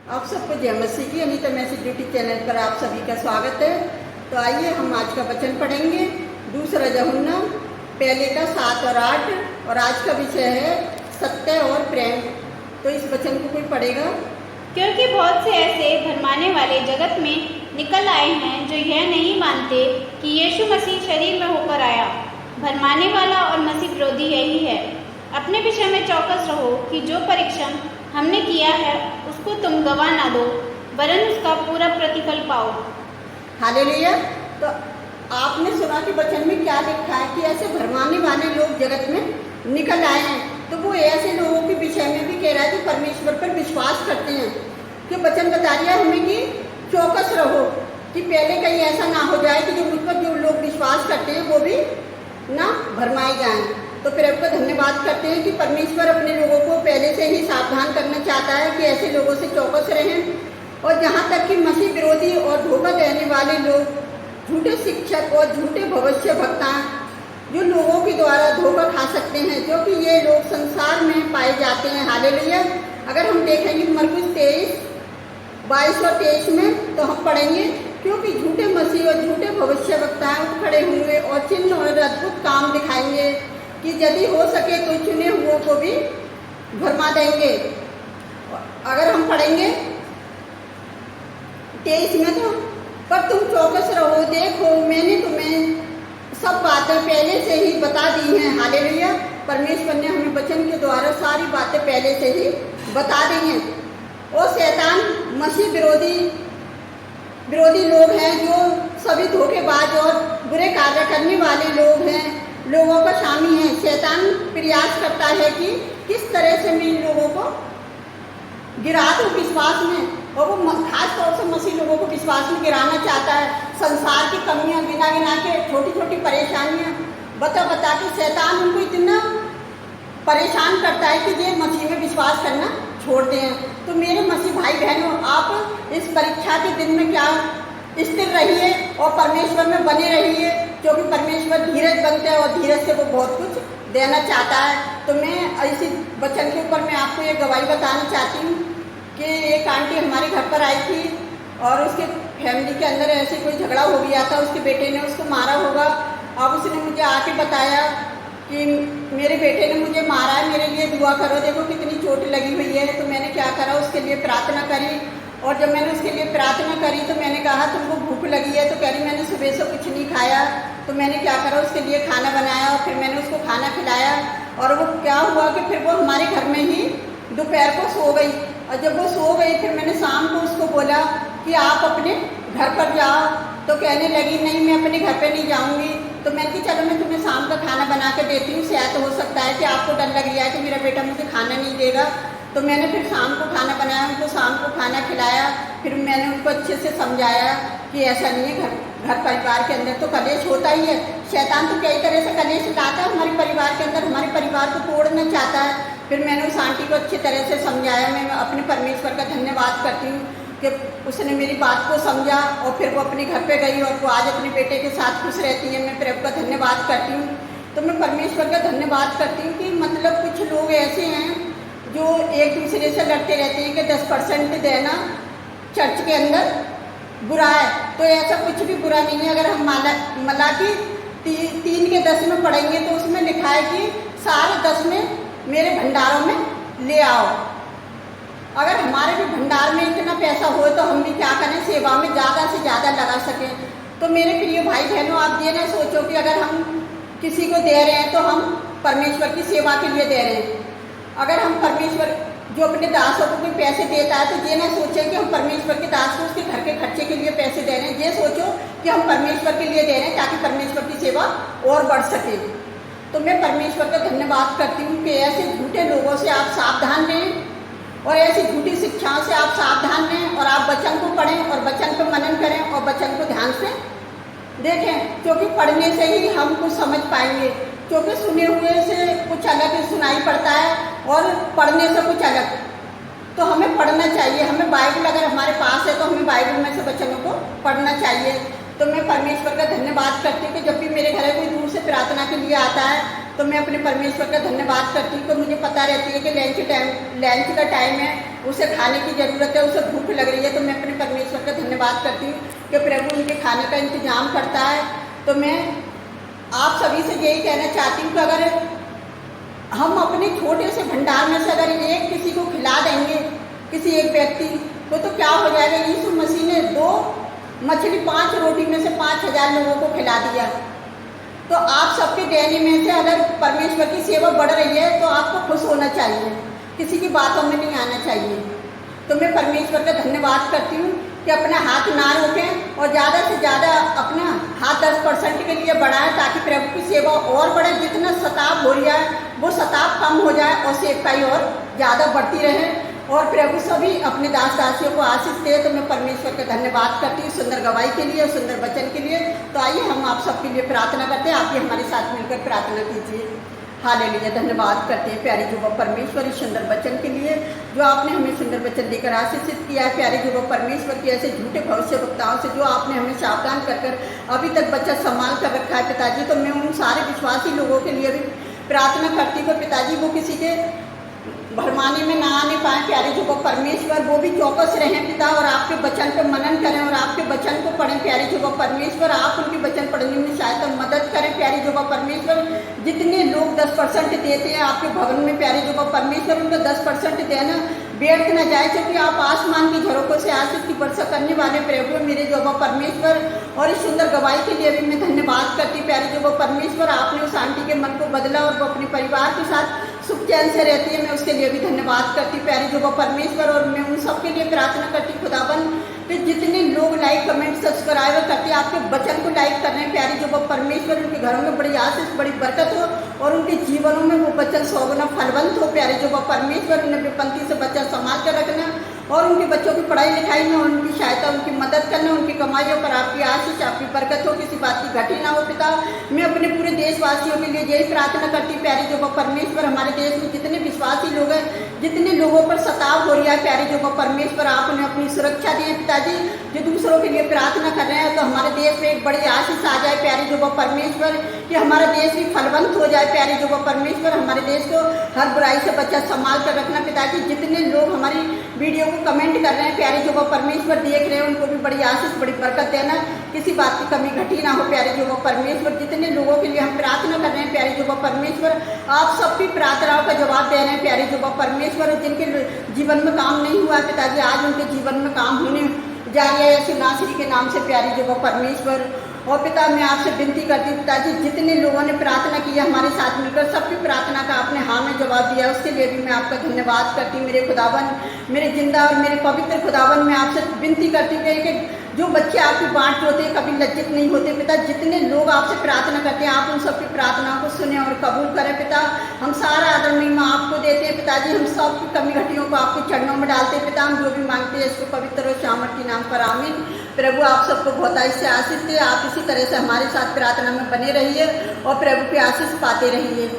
आप सबको जय मसीह की अनीता मैसेज यूट्यूब चैनल पर आप सभी का स्वागत है। तो आइए हम आज का वचन पढ़ेंगे, दूसरा यूहन्ना पहले का 7 और 8, और आज का विषय है सत्य और प्रेम। तो इस वचन को कोई पढ़ेगा। क्योंकि बहुत से ऐसे भरमाने वाले जगत में निकल आए हैं जो यह नहीं मानते कि यीशु मसीह शरीर में होकर आया। भरमाने वाला और मसीह विरोधी यही है। अपने विषय में चौकस रहो कि जो परिश्रम हमने किया है उसको तुम गवा ना दो, वरन उसका पूरा प्रतिफल पाओ। हालेलुया। तो आपने सुना कि वचन में क्या लिखा है कि ऐसे भरमाने वाले लोग जगत में निकल आए हैं। तो वो ऐसे लोगों के विषय में भी कह रहा है जो परमेश्वर पर विश्वास करते हैं, कि वचन बता रहा है हमें कि चौकस रहो कि पहले कहीं ऐसा ना हो जाए कि जो मुझ पर जो लोग विश्वास करते हैं वो भी ना भरमाए जाएं। तो फिर आपका धन्यवाद करते हैं कि परमेश्वर अपने लोगों को पहले से ही सावधान करना चाहता है कि ऐसे लोगों से चौकस रहें। और जहाँ तक कि मसीह विरोधी और धोखा देने वाले लोग, झूठे शिक्षक और झूठे भविष्य वक्ता जो लोगों के द्वारा धोखा खा सकते हैं, जो कि ये लोग संसार में पाए जाते हैं। हालेलुया। अगर हम देखेंगे मरकुस 23:22 और 23 में, तो हम पढ़ेंगे क्योंकि झूठे मसीह और झूठे भविष्य वक्ता खड़े हुए और चिन्ह और अद्भुत काम दिखाएंगे कि यदि हो सके तो चुने हुओं को भी भरमा देंगे। अगर हम पढ़ेंगे 23 में, तो पर तुम चौकस रहो, देखो मैंने तुम्हें सब बातें पहले से ही बता दी हैं। हालेलुया। परमेश्वर ने हमें वचन के द्वारा सारी बातें पहले से ही बता दी हैं। और शैतान मसीह विरोधी लोग हैं जो सभी धोखेबाज और बुरे कार्य करने वाले लोग हैं, लोगों का शामी है। शैतान प्रयास करता है कि किस तरह से मैं इन लोगों को गिरा दूं विश्वास में, और वो खास तौर से मसीह लोगों को विश्वास में गिराना चाहता है। संसार की कमियां गिना गिना के, छोटी छोटी परेशानियां बता बता के शैतान उनको इतना परेशान करता है कि ये मसीह में विश्वास करना छोड़ते हैं। तो मेरे मसीह भाई बहनों, आप इस परीक्षा के दिन में क्या स्थिर रहिए और परमेश्वर में बने रहिए, क्योंकि परमेश्वर धीरज बनता है और धीरज से वो बहुत कुछ देना चाहता है। तो मैं इसी वचन के ऊपर मैं आपको एक गवाही बताना चाहती हूँ कि एक आंटी हमारे घर पर आई थी और उसके फैमिली के अंदर ऐसे कोई झगड़ा हो गया था, उसके बेटे ने उसको मारा होगा। अब उसने मुझे आके बताया कि मेरे बेटे ने मुझे मारा है, मेरे लिए दुआ करो, देखो कितनी चोट लगी हुई है। तो मैंने क्या करा, उसके लिए प्रार्थना करी। और जब मैंने उसके लिए प्रार्थना करी तो मैंने कहा तुमको भूख लगी है, तो कह रही मैंने सुबह से कुछ नहीं खाया। तो मैंने क्या करा, उसके लिए खाना बनाया और फिर मैंने उसको खाना खिलाया। और वो क्या हुआ कि फिर वो हमारे घर में ही दोपहर को सो गई। और जब वो सो गई फिर मैंने शाम को उसको बोला कि आप अपने घर पर जाओ। तो कहने लगी नहीं, मैं अपने घर पे नहीं जाऊंगी। तो मैंने कहा चलो मैं तुम्हें शाम का खाना बना के देती हूँ, शायद हो सकता है कि आपको डर लग गया है कि मेरा बेटा मुझे खाना नहीं देगा। तो मैंने फिर शाम को खाना बनाया, उनको शाम को खाना खिलाया। फिर मैंने उनको अच्छे से समझाया कि ऐसा नहीं है, घर परिवार के अंदर तो कलेश होता ही है। शैतान तो कई तरह से कलेश लाता है हमारे परिवार के अंदर, हमारे परिवार को तोड़ना चाहता है। फिर मैंने उस आंटी को अच्छी तरह से समझाया। मैं अपने परमेश्वर का धन्यवाद करती हूँ कि उसने मेरी बात को समझा और फिर वो अपने घर पे गई और वो आज अपने बेटे के साथ खुश रहती है। मैं प्रभु का धन्यवाद करती हूँ। तो मैं परमेश्वर का धन्यवाद करती हूँ कि मतलब कुछ लोग ऐसे हैं जो एक दूसरे से लड़ते रहते हैं कि 10% देना चर्च के अंदर बुरा है। तो ऐसा कुछ भी बुरा नहीं है। अगर हम मलाकी 3 के 10 में पढ़ेंगे तो उसमें लिखा है कि सारे 10 में मेरे भंडारों में ले आओ। अगर हमारे भी भंडार में इतना पैसा हो तो हम भी क्या करें, सेवा में ज़्यादा से ज़्यादा लगा सकें। तो मेरे प्रिय भाई बहनों, आप ये ना सोचो कि अगर हम किसी को दे रहे हैं तो हम परमेश्वर की सेवा के लिए दे रहे हैं। अगर हम परमेश्वर जो अपने दासों को कोई पैसे देता है तो ये ना सोचें कि हम परमेश्वर के दास को उसके घर के खर्चे के लिए पैसे दे रहे हैं। ये सोचो कि हम परमेश्वर के लिए दे रहे हैं ताकि परमेश्वर की सेवा और बढ़ सके। तो मैं परमेश्वर का धन्यवाद करती हूँ कि ऐसे झूठे लोगों से आप सावधान रहें और ऐसी झूठी शिक्षाओं से आप सावधान रहें और आप वचन को पढ़ें और वचन को मनन करें और वचन को ध्यान से देखें, क्योंकि पढ़ने से ही हम कुछ समझ पाएंगे। क्योंकि सुने हुए से कुछ अलग सुनाई पड़ता है और पढ़ने से कुछ अलग। तो हमें पढ़ना चाहिए। हमें बाइबल अगर हमारे पास है तो हमें बाइबल में से वचनों को पढ़ना चाहिए। तो मैं परमेश्वर का धन्यवाद करती हूँ कि जब भी मेरे घर कोई दूर से प्रार्थना के लिए आता है तो मैं अपने परमेश्वर का धन्यवाद करती हूँ कि मुझे पता रहती है कि लंच का टाइम है उसे खाने की ज़रूरत है, उसे भूख लग रही है, तो मैं अपने परमेश्वर का धन्यवाद करती हूँ कि प्रभु उनके खाने का इंतजाम करता है। तो मैं आप सभी से यही कहना चाहती हूँ कि अगर हम अपने छोटे से भंडार में से अगर एक किसी को खिला देंगे, किसी एक व्यक्ति को, तो क्या हो जाएगा। यीशु मसीह ने 2 मछली 5 रोटी में से 5,000 लोगों को खिला दिया। तो आप सबके देने में से अगर परमेश्वर की सेवा बढ़ रही है तो आपको खुश होना चाहिए, किसी की बातों में नहीं आना चाहिए। तो मैं परमेश्वर का धन्यवाद करती हूँ कि अपना हाथ ना रोकें और ज़्यादा से ज़्यादा अपना हाथ 10% के लिए बढ़ाएं, ताकि प्रभु की सेवा और बढ़े। जितना शताब हो रहा है वो शताब कम हो जाए और सेवकाई और ज़्यादा बढ़ती रहे, और प्रभु सभी अपने दास दासियों को आशीष दे। तो मैं परमेश्वर का धन्यवाद करती हूँ सुंदर गवाही के लिए और सुंदर वचन के लिए। तो आइए हम आप सबके लिए प्रार्थना करते हैं, आप भी हमारे साथ मिलकर प्रार्थना कीजिए। हालेलुया, धन्यवाद करते हैं प्यारे जुबा परमेश्वर इस सुंदर वचन के लिए जो आपने हमें सुंदर वचन देकर आशीषित किया है। प्यारे जुबा परमेश्वर की ऐसे झूठे भविष्यवक्ताओं से जो आपने हमें सावधान कर अभी तक बच्चा संभाल कर रखा है पिताजी। तो मैं उन सारे विश्वासी लोगों के लिए भी प्रार्थना करती हूँ पिताजी, वो किसी के भरमाने में ना आने पाए। प्यारे जुबा परमेश्वर वो भी चौकस रहें पिता, और आपके वचन पर मनन करें और आपके वचन को पढ़ें। प्यारे जुबा परमेश्वर आप उनके वचन पढ़ने में शायद मदद करें। प्यारे जुबा परमेश्वर जितने लोग 10% देते हैं आपके भवन में, प्यारे जुबा परमेश्वर उनको 10% देना व्यर्थ न जाए, क्योंकि आप आसमान की झरोकों से आशीष की वर्षा करने वाले प्रभु मेरे जुबा परमेश्वर। और इस सुंदर गवाही के लिए भी मैं धन्यवाद करती हूँ प्यारे जुबा परमेश्वर। आपने उस आंटी के मन को बदला और वो अपने परिवार के साथ सुख चैन से रहती है, मैं उसके लिए भी धन्यवाद करती हूँ प्यारे जुबा परमेश्वर। और मैं उन सबके लिए प्रार्थना करती हूँ खुदाबंद कि जितने लोग लाइक कमेंट सब्सक्राइब करते हैं आपके वचन को लाइक कर रहे हैं प्यारे जुबा परमेश्वर, उनके घरों में बड़ी आशीष बड़ी बरकत हो और उनके जीवनों में वो वचन 100 गुना फलवंत हो प्यारे जुबा परमेश्वर। उन्हें विपत्ति से बच्चा संभाल कर रखना और उनके बच्चों की पढ़ाई लिखाई में उनकी सहायता उनकी मदद करना, उनकी कमाइयों पर आपकी आशीष आपकी बरकत हो, किसी बात की घटी ना हो पिता। मैं अपने पूरे देशवासियों के लिए यही प्रार्थना करती प्यारे जुबा परमेश्वर। हमारे देश में जितने विश्वासी लोग हैं, जितने लोगों पर सताव हो रहा है प्यारे जुबा परमेश्वर, आप उन्हें अपनी सुरक्षा दिए पिताजी। जो दूसरों के लिए प्रार्थना कर रहे हैं तो हमारे देश में एक बड़ी आशीष आ जाए प्यारे जुबा परमेश्वर, कि हमारा देश भी फलवंत हो जाए प्यारे जुबा परमेश्वर। हमारे देश को हर बुराई से बच्चा संभाल कर रखना पिताजी। जितने लोग हमारी वीडियो को कमेंट कर रहे हैं प्यारे जुबा परमेश्वर देख रहे हैं, उनको भी बड़ी आशीष बड़ी बरकत देना, किसी बात की कमी घटी ना हो प्यारे जुबा परमेश्वर। जितने लोगों के लिए हम प्रार्थना कर रहे हैं प्यारे जुबा परमेश्वर, आप सबकी प्रार्थनाओं का जवाब दे रहे हैं प्यारे जुबा परमेश्वर। और जिनके जीवन में काम नहीं हुआ पिताजी, आज उनके जीवन में काम होने जा रहा है यीशु नासरी के नाम से प्यारे जुबा परमेश्वर। और पिता मैं आपसे विनती करती हूँ पिताजी, जितने लोगों ने प्रार्थना की है हमारे साथ मिलकर, सबकी प्रार्थना का आपने हाँ में जवाब दिया, उसके लिए भी मैं आपका धन्यवाद करती हूँ मेरे खुदावन, मेरे जिंदा और मेरे पवित्र खुदावन। मैं आपसे विनती करती हूँ कि जो बच्चे आपकी बात होते हैं कभी लज्जित नहीं होते पिता। जितने लोग आपसे प्रार्थना करते हैं आप उन सबकी प्रार्थनाओं को सुने और कबूल करें पिता। हम सारा आदर महिमा आपको देते हैं पिताजी, हम सबकी कमी घटियों को आपके चरणों में डालते हैं पिता। हम जो भी मांगते हैं इसको पवित्र और श्यामर के नाम पर आमीन। प्रभु आप सबको बहुतायत से आशीष दे, आप इसी तरह से हमारे साथ प्रार्थना में बने रहिए और प्रभु की आशीष पाते रहिए।